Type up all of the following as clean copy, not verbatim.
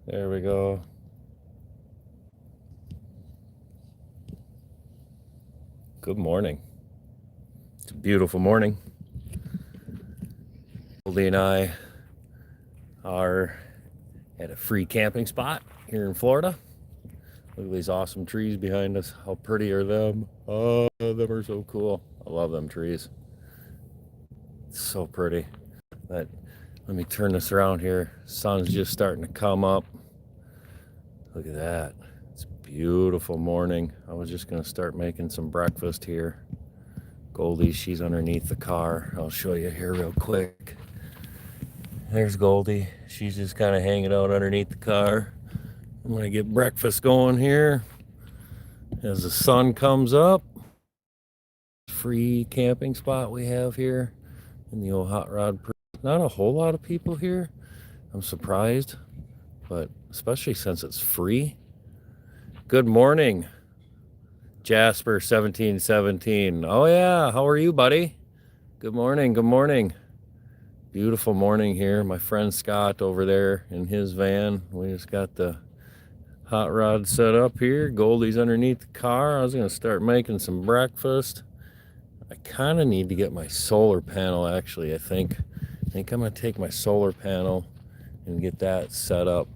There we go. Good morning. It's a beautiful morning. Goldie and I are at a free camping spot here in Florida. Look at these awesome trees behind us. How pretty are them? Oh, them are so cool. I love them trees. It's so pretty. But let me turn this around here. Sun's just starting to come up. Look at that. It's a beautiful morning. I was just gonna start making some breakfast here. Goldie, she's underneath the car. I'll show you here real quick. There's Goldie. She's just kind of hanging out underneath the car. I'm gonna get breakfast going here as the sun comes up. Free camping spot we have here in the old hot rod. Not a whole lot of people here. I'm surprised, but especially since it's free. Good morning, Jasper 1717. Oh yeah, how are you, buddy? Good morning, good morning. Beautiful morning here. My friend Scott over there in his van. We just got the hot rod set up here. Goldie's underneath the car. I was gonna start making some breakfast. I kind of need to get my solar panel actually. I think I'm gonna take my solar panel and get that set up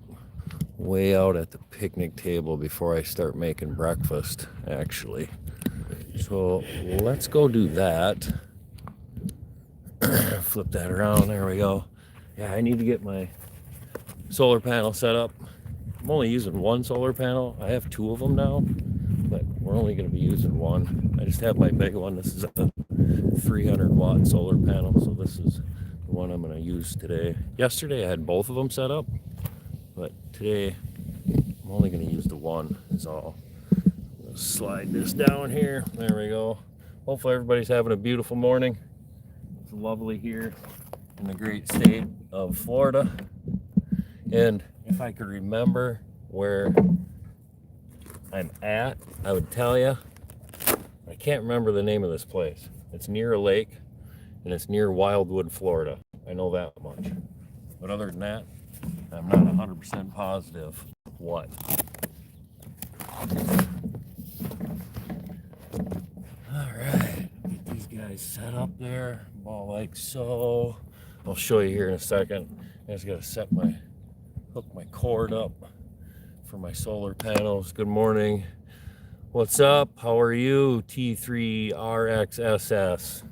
way out at the picnic table before I start making breakfast actually. So let's go do that. Flip that around. There we go. Yeah, I need to get my solar panel set up. I'm only using one solar panel. I have two of them now, but we're only going to be using one. I just have my big one. This is a 300 watt solar panel, so this is the one I'm going to use today. Yesterday I had both of them set up, but today I'm only going to use the one is all. I'm going to slide this down here. There we go. Hopefully everybody's having a beautiful morning. It's lovely here in the great state of Florida. And if I could remember where I'm at, I would tell you. I can't remember the name of this place. It's near a lake, and it's near Wildwood, Florida. I know that much. But other than that, I'm not 100% positive what. All right, get these guys set up there, about like so. I'll show you here in a second. I just gotta hook my cord up for my solar panels. Good morning. What's up? How are you? T3RXSS.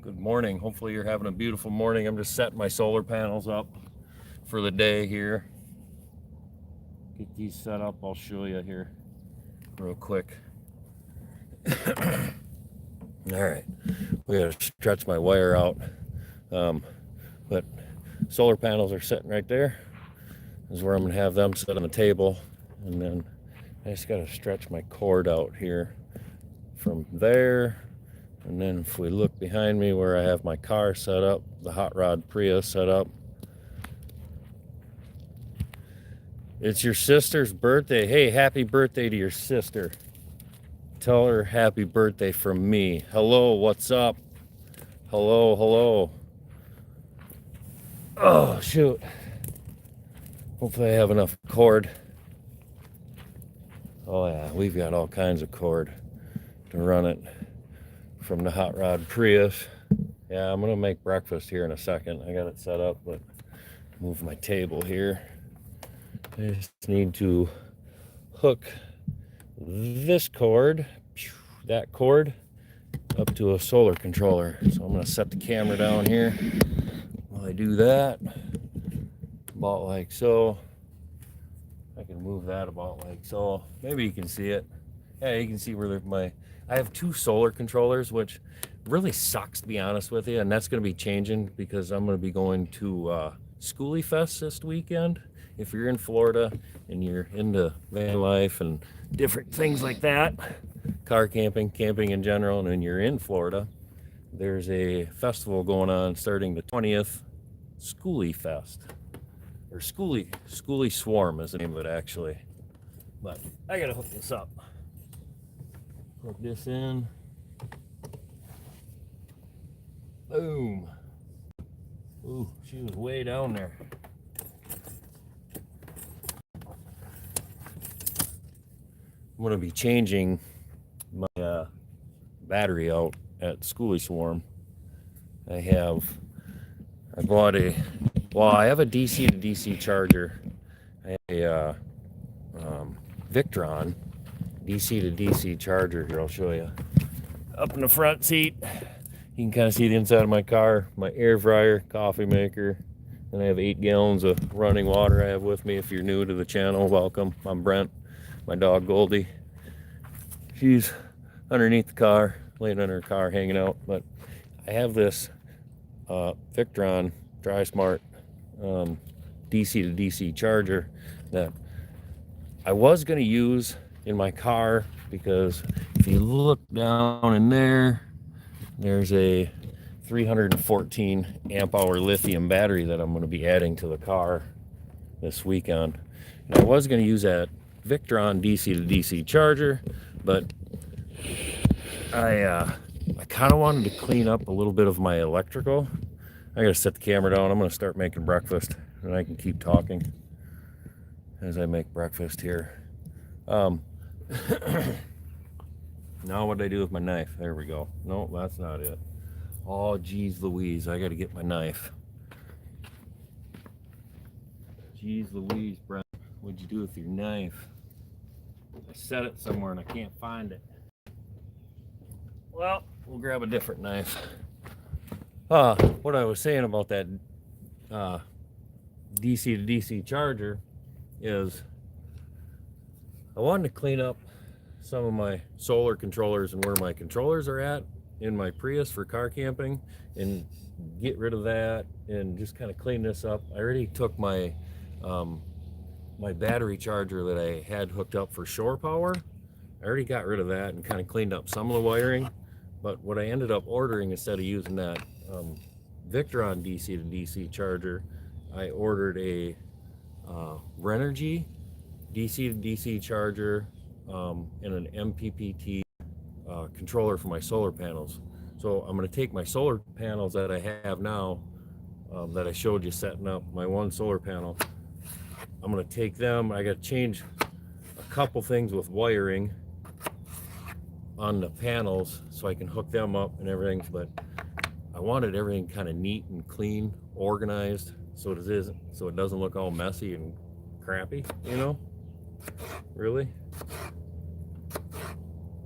Good morning. Hopefully you're having a beautiful morning. I'm just setting my solar panels up for the day here. Get these set up. I'll show you here real quick. All right. We gotta stretch my wire out. But solar panels are sitting right there. This is where I'm gonna have them set on the table, and then I just gotta stretch my cord out here from there. And then if we look behind me where I have my car set up, the hot rod Prius set up. It's your sister's birthday. Hey, happy birthday to your sister. Tell her happy birthday from me. Hello, what's up? Hello, hello. Oh, shoot. Hopefully I have enough cord. Oh yeah, we've got all kinds of cord to run it from the hot rod Prius. Yeah, I'm gonna make breakfast here in a second. I got it set up, but move my table here. I just need to hook this cord, that cord, up to a solar controller. So I'm gonna set the camera down here while I do that. About like so. I can move that about like so. Maybe you can see it. Yeah, you can see where I have two solar controllers, which really sucks to be honest with you, and that's going to be changing because I'm going to be going to Schoolie Fest this weekend. If you're in Florida and you're into van life and different things like that, car camping, camping in general, and then you're in Florida, there's a festival going on starting the 20th, Schoolie Fest. Or Schoolie Swarm is the name of it actually. But I gotta hook this up. Plug this in. Boom. Ooh, she was way down there. I'm going to be changing my battery out at Schoolie Swarm. I have a DC to DC charger. I have a Victron DC to DC charger here. I'll show you. Up in the front seat, you can kind of see the inside of my car, my air fryer, coffee maker, and I have 8 gallons of running water I have with me. If you're new to the channel, welcome. I'm Brent. My dog Goldie. She's underneath the car, laying under her car, hanging out. But I have this Victron DrySmart DC to DC charger that I was going to use in my car, because if you look down in there, there's a 314 amp hour lithium battery that I'm going to be adding to the car this weekend. And I was going to use that Victron DC to DC charger, but I kind of wanted to clean up a little bit of my electrical. I gotta set the camera down. I'm gonna start making breakfast, and I can keep talking as I make breakfast here. Now what did I do with my knife? There we go. No, that's not it. Oh, geez Louise, I gotta get my knife. Geez Louise, Brent, what'd you do with your knife? I set it somewhere and I can't find it. Well, we'll grab a different knife. What I was saying about that DC to DC charger is I wanted to clean up some of my solar controllers and where my controllers are at in my Prius for car camping, and get rid of that and just kind of clean this up. I already took my my battery charger that I had hooked up for shore power. I already got rid of that and kind of cleaned up some of the wiring. But what I ended up ordering, instead of using that Victron DC to DC charger, I ordered a Renergy DC to DC charger and an MPPT controller for my solar panels. So I'm going to take my solar panels that I have now, that I showed you setting up my one solar panel. I'm going to take them. I got to change a couple things with wiring on the panels so I can hook them up and everything, but I wanted everything kind of neat and clean, organized, so it doesn't look all messy and crappy, you know, really.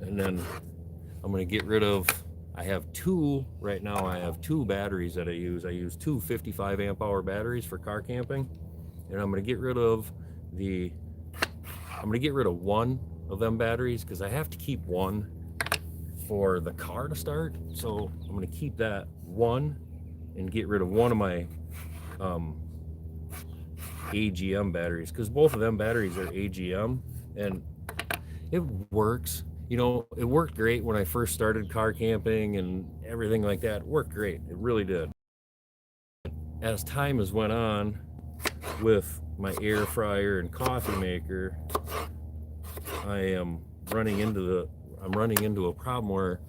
And then I'm going to get rid of, I have two batteries that I use. I use two 55 amp hour batteries for car camping, and I'm going to get rid of one of them batteries, because I have to keep one for the car to start. So I'm going to keep that one and get rid of one of my AGM batteries, because both of them batteries are AGM, and it works. You know, it worked great when I first started car camping and everything like that. It worked great. It really did. As time has went on with my air fryer and coffee maker, I'm running into a problem where,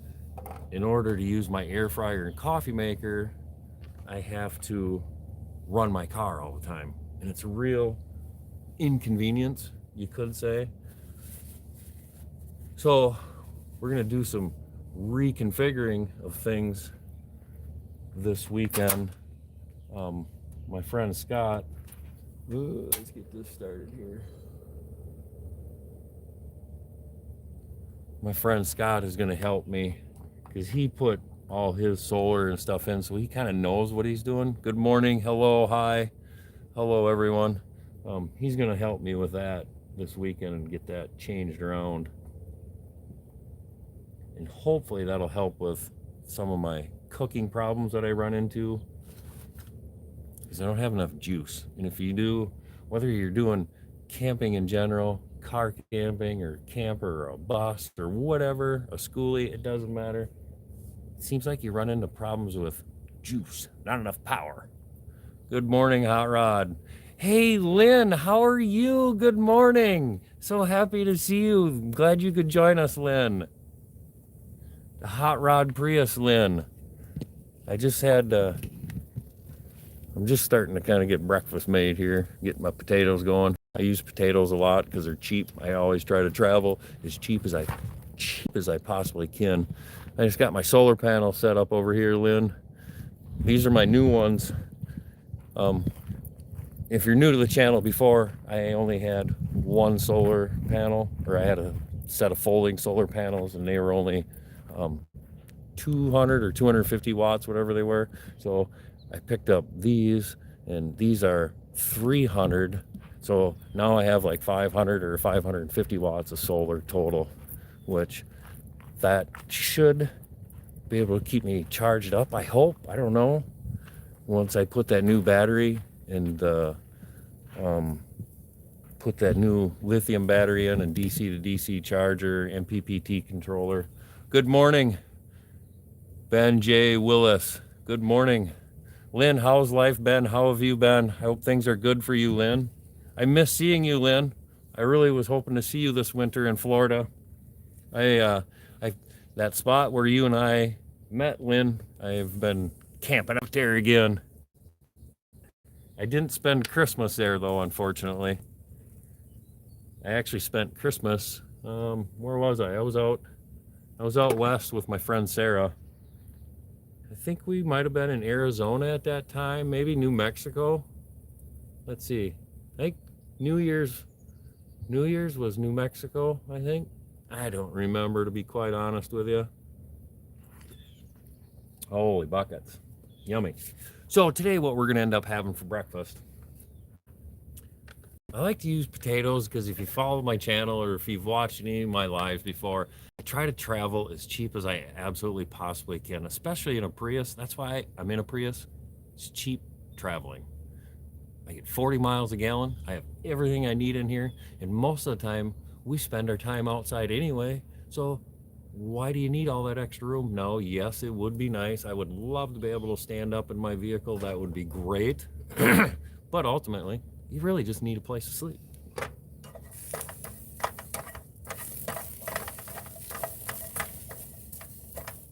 in order to use my air fryer and coffee maker, I have to run my car all the time, and it's a real inconvenience, you could say. So we're gonna do some reconfiguring of things this weekend. My friend Scott, let's get this started here. My friend Scott is going to help me, because he put all his solar and stuff in, so he kind of knows what he's doing. Good morning, hello, hi, hello everyone. He's going to help me with that this weekend and get that changed around, and hopefully that'll help with some of my cooking problems that I run into, because I don't have enough juice. And if you do, whether you're doing camping in general, car camping or camper or a bus or whatever, a schoolie, it doesn't matter. It seems like you run into problems with juice, not enough power. Good morning, Hot Rod. Hey, Lynn, how are you? Good morning. So happy to see you. Glad you could join us, Lynn. The Hot Rod Prius, Lynn. I just had I'm just starting to kind of get breakfast made here, getting my potatoes going. I use potatoes a lot because they're cheap. I always try to travel as cheap as I possibly can. I just got my solar panel set up over here, Lynn. These are my new ones. If you're new to the channel, before I only had one solar panel, or I had a set of folding solar panels, and they were only 200 or 250 watts, whatever they were. So I picked up these, and these are 300. So now I have like 500 or 550 watts of solar total, which that should be able to keep me charged up, I hope. I don't know. Once I put that new battery and put that new lithium battery in, and DC to DC charger, MPPT controller. Good morning, Ben J. Willis. Good morning. Lynn, how's life been? How have you been? I hope things are good for you, Lynn. I miss seeing you, Lynn. I really was hoping to see you this winter in Florida. That spot where you and I met, Lynn, I've been camping out there again. I didn't spend Christmas there, though, unfortunately. I actually spent Christmas, where was I? I was out west with my friend Sarah. I think we might have been in Arizona at that time, maybe New Mexico. Let's see. I think New Year's was New Mexico, I think. I don't remember, to be quite honest with you. Holy buckets. Yummy. So today what we're going to end up having for breakfast, I like to use potatoes because if you follow my channel or if you've watched any of my lives before, I try to travel as cheap as I absolutely possibly can, especially in a Prius. That's why I'm in a Prius. It's cheap traveling. I get 40 miles a gallon. I have everything I need in here. And most of the time, we spend our time outside anyway. So why do you need all that extra room? No, yes, it would be nice. I would love to be able to stand up in my vehicle. That would be great. But ultimately, you really just need a place to sleep.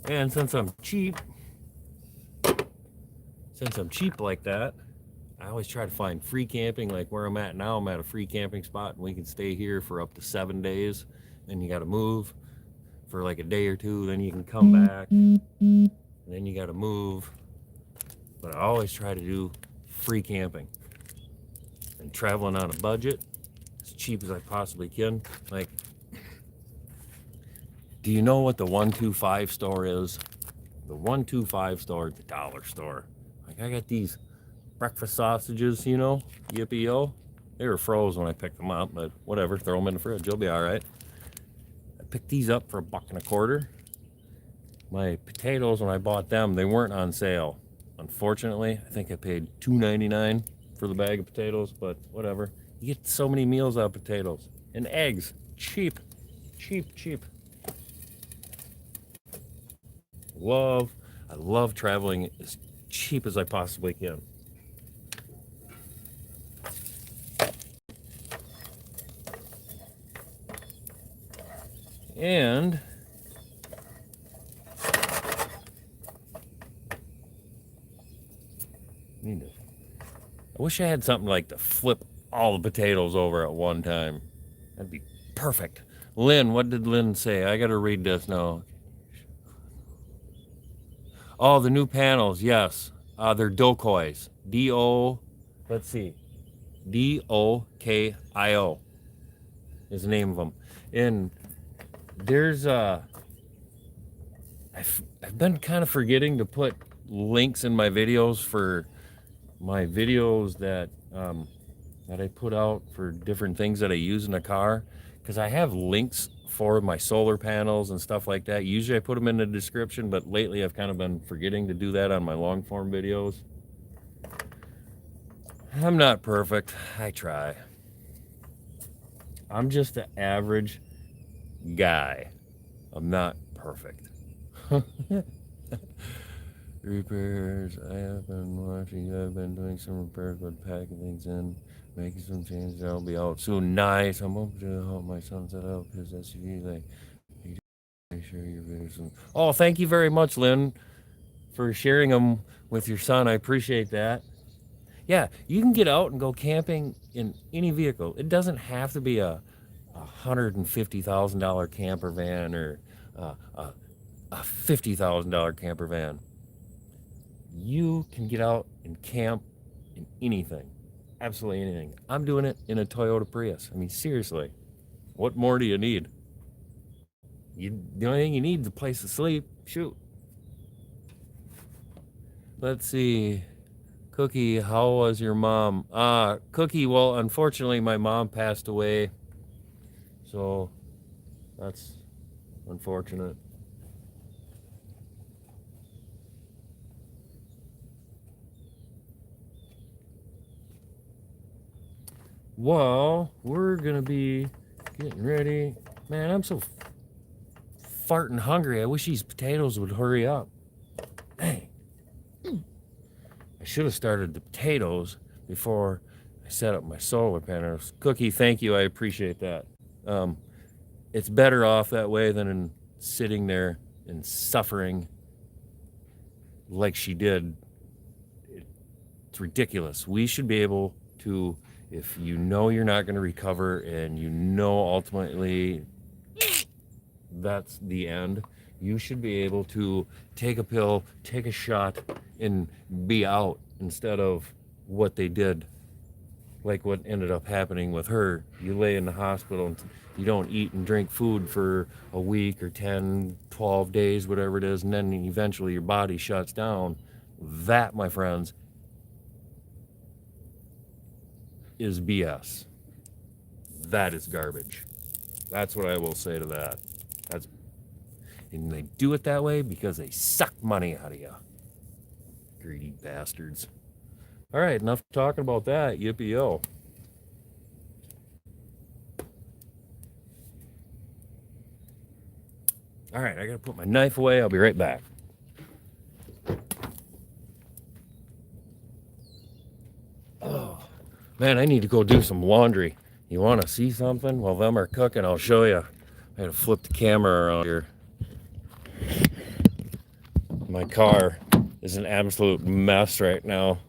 And since I'm cheap like that, I always try to find free camping. Like where I'm at now, I'm at a free camping spot, and we can stay here for up to 7 days. Then you got to move for like a day or two, then you can come back, and then you got to move. But I always try to do free camping and traveling on a budget, as cheap as I possibly can. Like, do you know what the 125 store is? The 125 store, the dollar store. Like, I got these breakfast sausages, you know, yippee-yo. They were froze when I picked them up, but whatever, throw them in the fridge, you'll be all right. I picked these up for $1.25. My potatoes, when I bought them, they weren't on sale. Unfortunately, I think I paid $2.99 for the bag of potatoes, but whatever. You get so many meals out of potatoes. And eggs, cheap, cheap, cheap. I love traveling as cheap as I possibly can. And I wish I had something like to flip all the potatoes over at one time. That'd be perfect. Lynn, what did Lynn say? I gotta read this now. Oh, the new panels, yes. They're Dokis. Let's see. Dokio is the name of them. And there's I've been kind of forgetting to put links in my videos for my videos that that I put out for different things that I use in the car, because I have links for my solar panels and stuff like that. Usually I put them in the description, but lately I've kind of been forgetting to do that on my long form videos. I'm not perfect. I try. I'm just an average guy. I'm not perfect. Repairs. I have been watching. I've been doing some repairs, but packing things in, making some changes. I'll be out soon. Nice. I'm hoping to help my son set up his SUV. Like, make sure your videos. Oh, thank you very much, Lynn, for sharing them with your son. I appreciate that. Yeah, you can get out and go camping in any vehicle. It doesn't have to be a $150,000 camper van or a $50,000 camper van. You can get out and camp in anything, absolutely anything. I'm doing it in a Toyota Prius. I mean, seriously, what more do you need? The only thing you need is a place to sleep. Shoot. Let's see. Cookie, how was your mom? Cookie, well, unfortunately, my mom passed away. So that's unfortunate. Well, we're gonna be getting ready. Man, I'm so farting hungry. I wish these potatoes would hurry up. Dang. I should have started the potatoes before I set up my solar panels. Cookie, thank you. I appreciate that. It's better off that way than in sitting there and suffering like she did. It's ridiculous. We should be able to, if you know you're not going to recover and you know ultimately that's the end, you should be able to take a pill, take a shot, and be out instead of what they did, like what ended up happening with her. You lay in the hospital and you don't eat and drink food for a week or 10, 12 days, whatever it is, and then eventually your body shuts down. That, my friends, is BS. That is garbage. That's what I will say to that. And they do it that way because they suck money out of you. Greedy bastards. All right, enough talking about that. Yippee-yo. All right, I gotta put my knife away. I'll be right back. Oh, man, I need to go do some laundry. You want to see something? While them are cooking, I'll show you. I gotta flip the camera around here. My car is an absolute mess right now.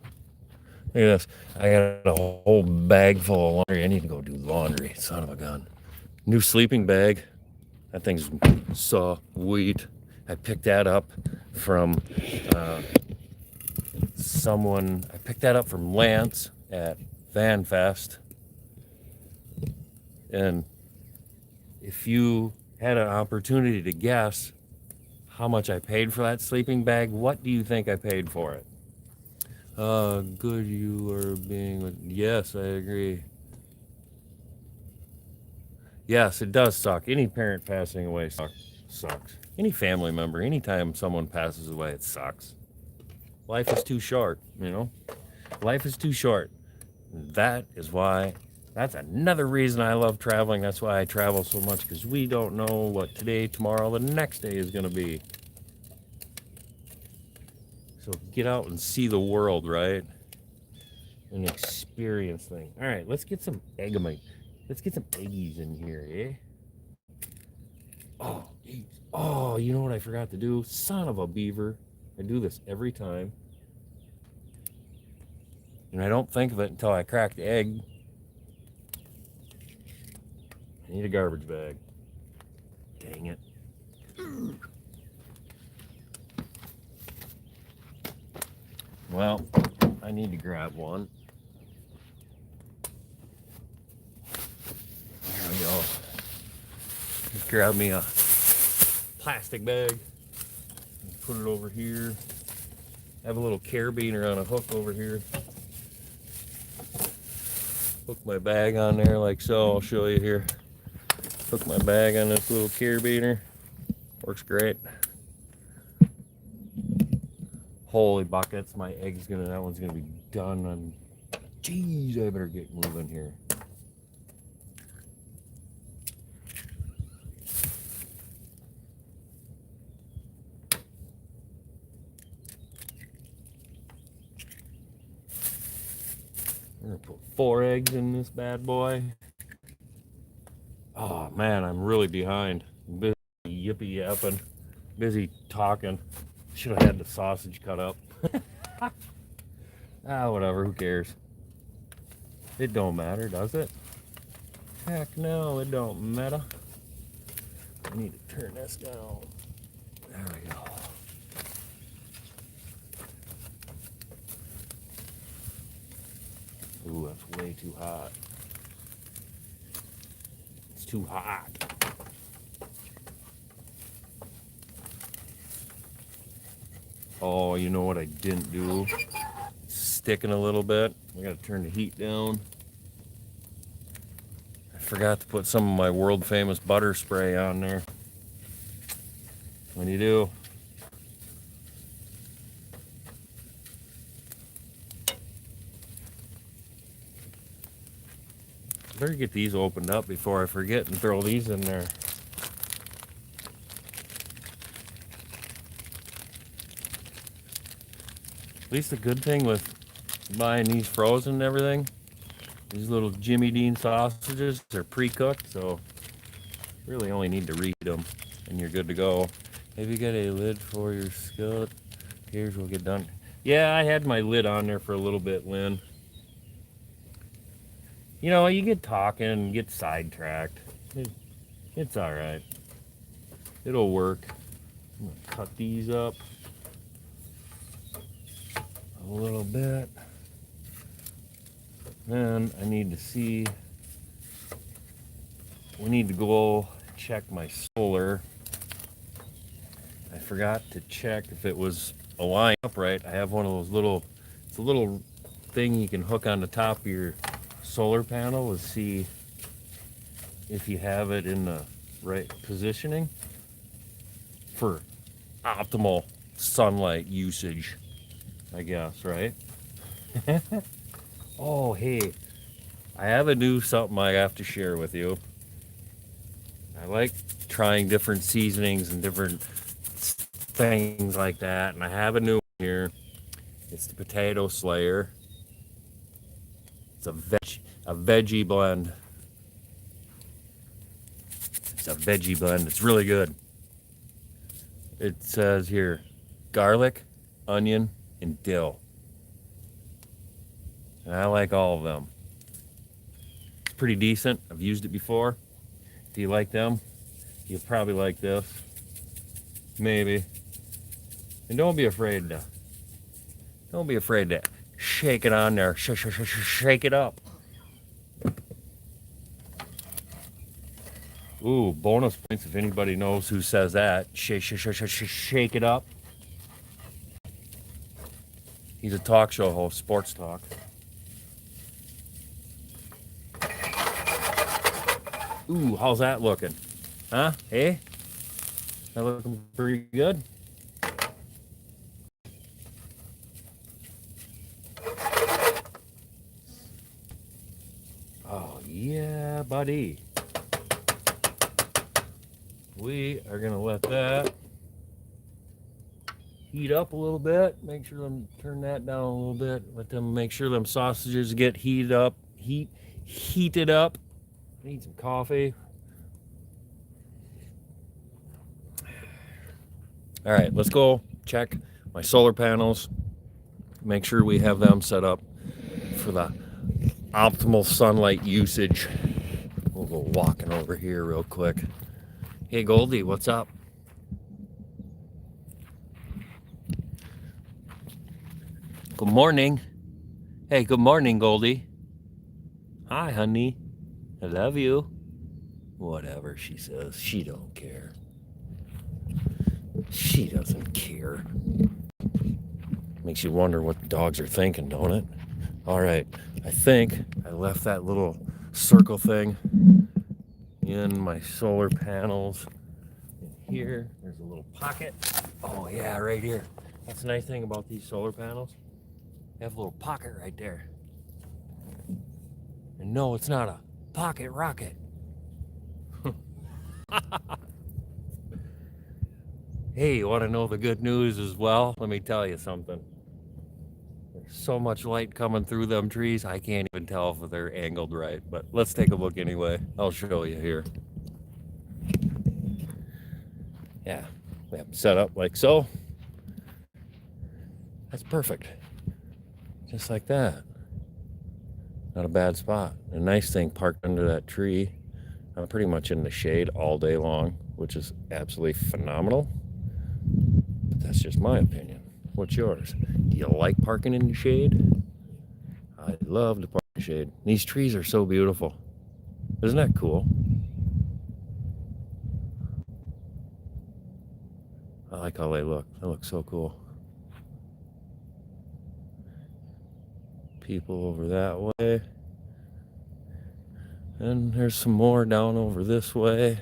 Look at this. I got a whole bag full of laundry. I need to go do laundry. Son of a gun. New sleeping bag. That thing's sweet. I picked that up from someone. I picked that up from Lance at Van Fest. And if you had an opportunity to guess how much I paid for that sleeping bag, what do you think I paid for it? Good you are being with. Yes, I agree. Yes, it does suck. Any parent passing away sucks. Any family member, anytime someone passes away, it sucks. Life is too short, you know? Life is too short. That is why, that's another reason I love traveling. That's why I travel so much, because we don't know what today, tomorrow, the next day is going to be. So get out and see the world, right? And experience things. All right, let's get some eggamite. Let's get some eggies in here, eh? Oh, you know what I forgot to do? Son of a beaver. I do this every time. And I don't think of it until I crack the egg. I need a garbage bag. Dang it. Well, I need to grab one. There we go. Just grab me a plastic bag. Put it over here. I have a little carabiner on a hook over here. Hook my bag on there like so. I'll show you here. Hook my bag on this little carabiner. Works great. Holy buckets, my egg's that one's gonna be done. Jeez, I better get moving here. I'm gonna put 4 eggs in this bad boy. Oh man, I'm really behind. I'm busy yippee yapping, busy talking. Should have had the sausage cut up. Whatever, who cares? It don't matter, does it? Heck no, it don't matter. I need to turn this down. There we go. Ooh, that's way too hot. It's too hot. Oh, you know what I didn't do? It's sticking a little bit. I gotta turn the heat down. I forgot to put some of my world famous butter spray on there. When you do, better get these opened up before I forget and throw these in there. At least the good thing with buying these frozen and everything, these little Jimmy Dean sausages, they're pre-cooked, so really only need to reheat them and you're good to go. Have you got a lid for your skillet? Here's we'll get done. Yeah, I had my lid on there for a little bit, Lynn. You know, you get talking and get sidetracked. It's all right. It'll work. I'm gonna cut these up a little bit. Then I need to see, we need to go check my solar. I forgot to check if it was aligned up right. I have one of those little, it's a little thing you can hook on the top of your solar panel to see if you have it in the right positioning for optimal sunlight usage, I guess, right? Oh, hey, I have a new something I have to share with you. I like trying different seasonings and different things like that, and I have a new one here. It's the Potato Slayer. It's a veggie blend. It's a veggie blend. It's really good. It says here, garlic, onion, and dill. And I like all of them. It's pretty decent. I've used it before. Do you like them? You'll probably like this. Maybe. And don't be afraid to shake it on there. Shake it up. Ooh, bonus points if anybody knows who says that. Shake it up. He's a talk show host, sports talk. Ooh, how's that looking? Huh? Hey? That looking pretty good? Oh, yeah, buddy. We are going to let that heat up a little bit. Make sure them turn that down a little bit. Let them make sure them sausages get heated up. Heated up. Need some coffee. All right, let's go check my solar panels. Make sure we have them set up for the optimal sunlight usage. We'll go walking over here real quick. Hey Goldie, what's up? Good morning. Hey, good morning, Goldie. Hi, honey. I love you. Whatever she says, she don't care. She doesn't care. Makes you wonder what the dogs are thinking, don't it? All right, I think I left that little circle thing in my solar panels. In here, there's a little pocket. Oh yeah, right here. That's the nice thing about these solar panels. They have a little pocket right there. And no, it's not a pocket rocket. Hey, you want to know the good news as well? Let me tell you something. There's so much light coming through them trees, I can't even tell if they're angled right. But let's take a look anyway. I'll show you here. Yeah, we have them set up like so. That's perfect. Just like that. Not a bad spot. A nice thing parked under that tree. I'm pretty much in the shade all day long, which is absolutely phenomenal. But that's just my opinion. What's yours? Do you like parking in the shade? I love to park in the shade. These trees are so beautiful. Isn't that cool? I like how they look. They look so cool. People over that way. And there's some more down over this way.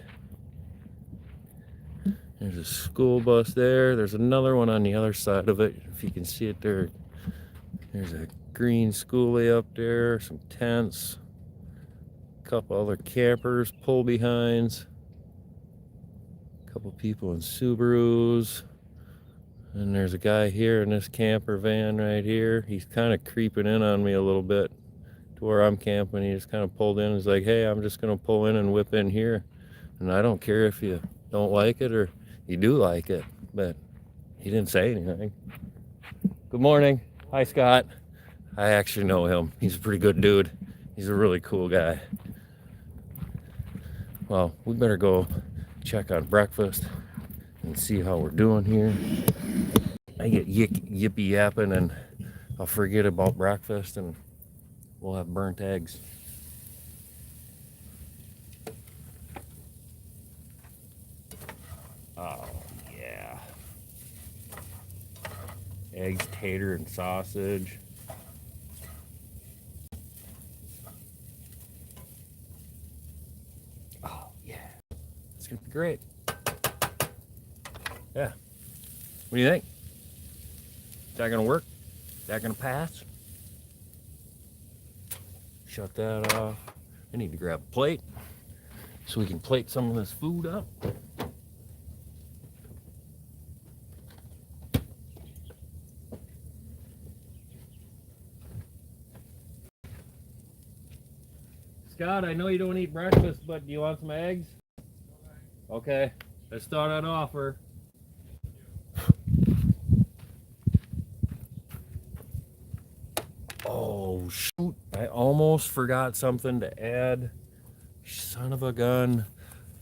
There's a school bus there. There's another one on the other side of it. If you can see it there. There's a green schoolie up there. Some tents. A couple other campers, pull behinds. A couple people in Subarus. And there's a guy here in this camper van right here. He's kind of creeping in on me a little bit to where I'm camping. He just kind of pulled in. He's like, hey, I'm just going to pull in and whip in here. And I don't care if you don't like it or you do like it, but he didn't say anything. Good morning. Hi, Scott. I actually know him. He's a pretty good dude. He's a really cool guy. Well, we better go check on breakfast and see how we're doing here. I get yippy yapping and I'll forget about breakfast and we'll have burnt eggs. Oh, yeah. Eggs, tater, and sausage. Oh, yeah. It's going to be great. Yeah. What do you think? Is that going to work? Is that going to pass? Shut that off. I need to grab a plate so we can plate some of this food up. Scott, I know you don't eat breakfast, but do you want some eggs? Okay, let's start that offer. Oh, shoot. I almost forgot something to add. Son of a gun.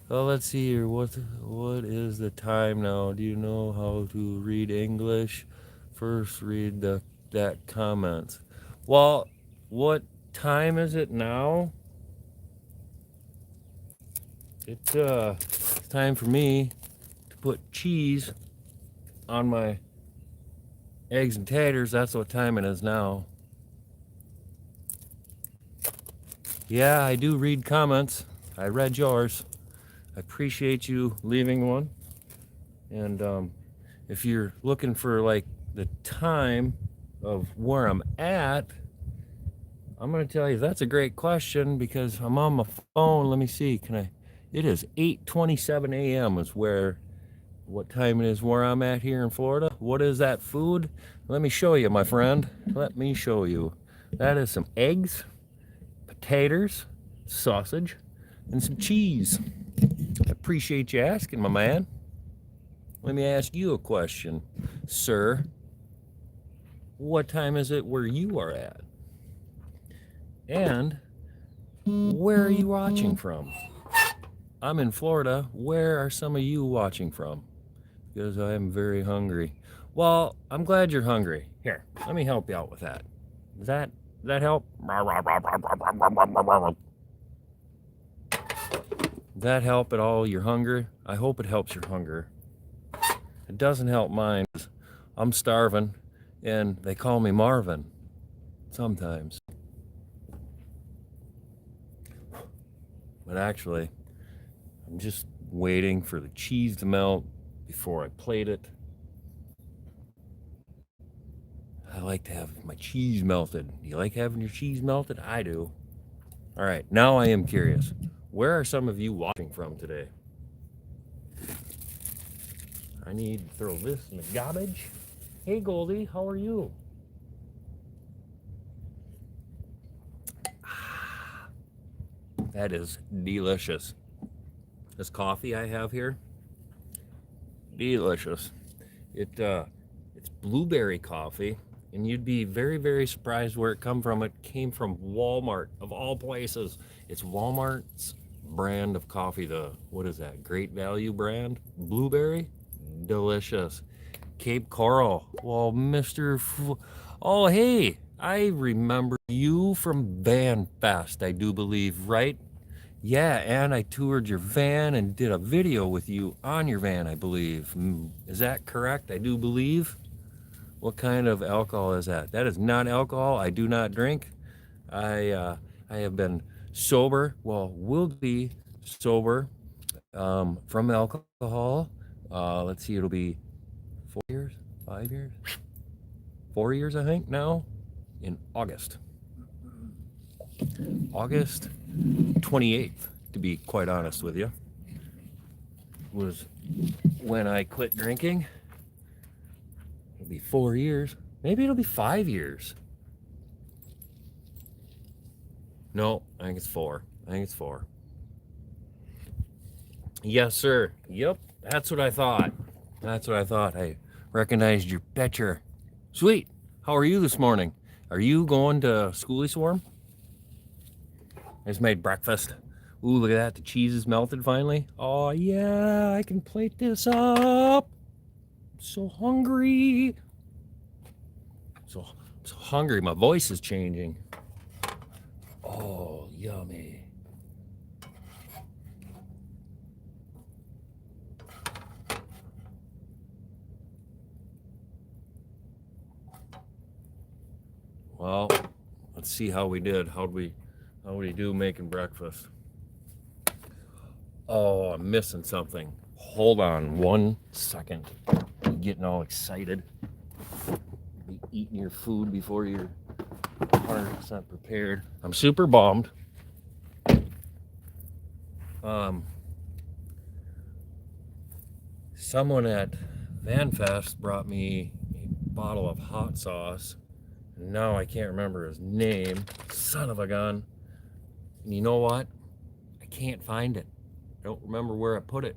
Oh, let's see here. What is the time now? Do you know how to read English? First, read that comments. Well, what time is it now? It's time for me to put cheese on my eggs and taters. That's what time it is now. Yeah, I do read comments. I read yours. I appreciate you leaving one. And if you're looking for like the time of where I'm at, I'm going to tell you that's a great question because I'm on my phone. Let me see. It is 8:27 a.m. is what time it is where I'm at here in Florida. What is that food? Let me show you, my friend. Let me show you. That is some eggs, potatoes, sausage, and some cheese. I appreciate you asking, my man. Let me ask you a question, sir. What time is it where you are at? And where are you watching from? I'm in Florida. Where are some of you watching from? Because I am very hungry. Well, I'm glad you're hungry. Here, let me help you out with that. Does that help? Does that help at all, your hunger? I hope it helps your hunger. It doesn't help mine. I'm starving, and they call me Marvin sometimes. But actually, I'm just waiting for the cheese to melt before I plate it. I like to have my cheese melted. Do you like having your cheese melted? I do. All right, now I am curious. Where are some of you watching from today? I need to throw this in the garbage. Hey, Goldie, how are you? That is delicious. This coffee I have here, delicious. It's blueberry coffee, and you'd be very, very surprised where it come from. It came from Walmart, of all places. It's Walmart's brand of coffee. The, what is that, Great Value brand? Blueberry? Delicious. Cape Coral. Well, oh, hey, I remember you from Van Fest, I do believe, right? Yeah, and I toured your van and did a video with you on your van, I believe. Is that correct? I do believe. What kind of alcohol is that? That is not alcohol. I do not drink. I have been sober. Well, will be sober from alcohol. Let's see, it'll be 4 years, 5 years, 4 years, I think now, in August 28th, to be quite honest with you, was when I quit drinking. It'll be 4 years. Maybe it'll be 5 years. No, I think it's 4. I think it's 4. Yes, sir. Yep, that's what I thought. That's what I thought. I recognized your picture. Sweet. How are you this morning? Are you going to Schoolie Swarm? I just made breakfast. Ooh, look at that. The cheese is melted finally. Oh, yeah. I can plate this up. I'm so hungry. So hungry. My voice is changing. Oh, yummy. Well, let's see how we did. How'd we do making breakfast? Oh, I'm missing something. Hold on 1 second. I'm getting all excited. Be eating your food before you're 100% prepared. I'm super bummed. Someone at VanFest brought me a bottle of hot sauce. Now I can't remember his name. Son of a gun. And you know what? I can't find it. I don't remember where I put it.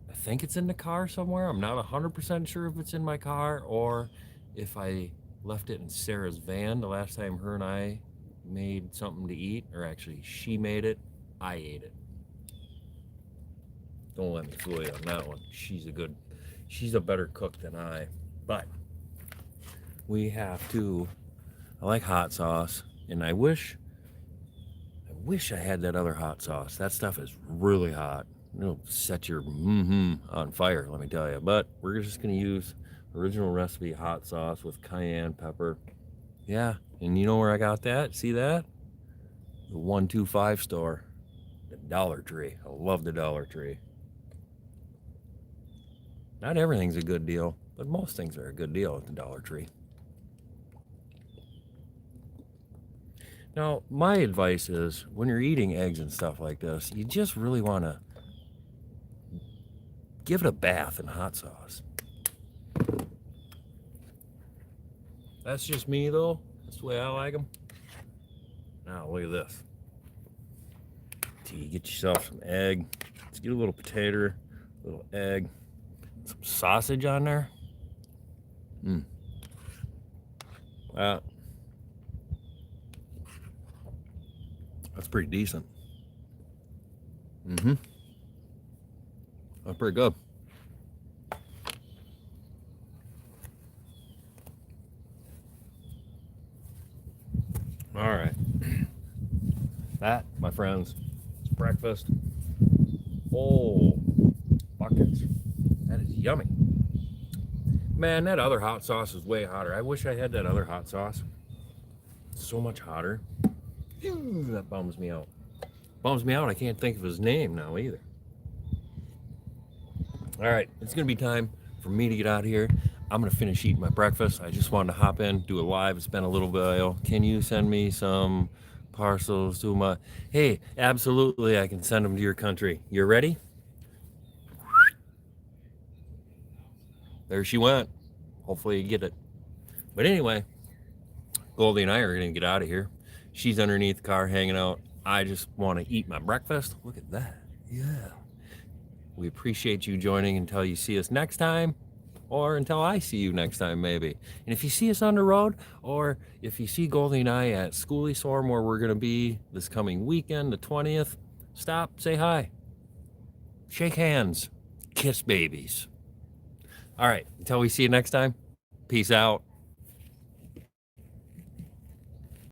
I think it's in the car somewhere. I'm not 100% sure if it's in my car or if I left it in Sarah's van the last time her and I made something to eat. Or actually, she made it. I ate it. Don't let me fool you on that one. She's a better cook than I. But we have to. I like hot sauce, and I wish I had that other hot sauce. That stuff is really hot. It'll set your on fire, let me tell you. But we're just gonna use original recipe hot sauce with cayenne pepper. Yeah, and you know where I got that? See that? The 125 store, the Dollar Tree. I love the Dollar Tree. Not everything's a good deal, but most things are a good deal at the Dollar Tree. Now, my advice is when you're eating eggs and stuff like this, you just really want to give it a bath in hot sauce. That's just me, though. That's the way I like them. Now, look at this. So you get yourself some egg. Let's get a little potato, a little egg, some sausage on there. That's pretty decent. That's pretty good. All right. That, my friends, is breakfast. Oh, buckets. That is yummy. Man, that other hot sauce is way hotter. I wish I had that other hot sauce. It's so much hotter. That bums me out. Bums me out. I can't think of his name now either. All right, it's gonna be time for me to get out of here. I'm gonna finish eating my breakfast. I just wanted to hop in, do a live. It's been a little while. Can you send me some parcels to my? Hey, absolutely, I can send them to your country. You ready? There she went. Hopefully you get it. But anyway, Goldie and I are gonna get out of here. She's underneath the car hanging out. I just want to eat my breakfast. Look at that. Yeah. We appreciate you joining until you see us next time. or until I see you next time, maybe. And if you see us on the road, or if you see Goldie and I at Schoolie Storm, where we're going to be this coming weekend, the 20th, stop, say hi, shake hands, kiss babies. All right, until we see you next time, peace out.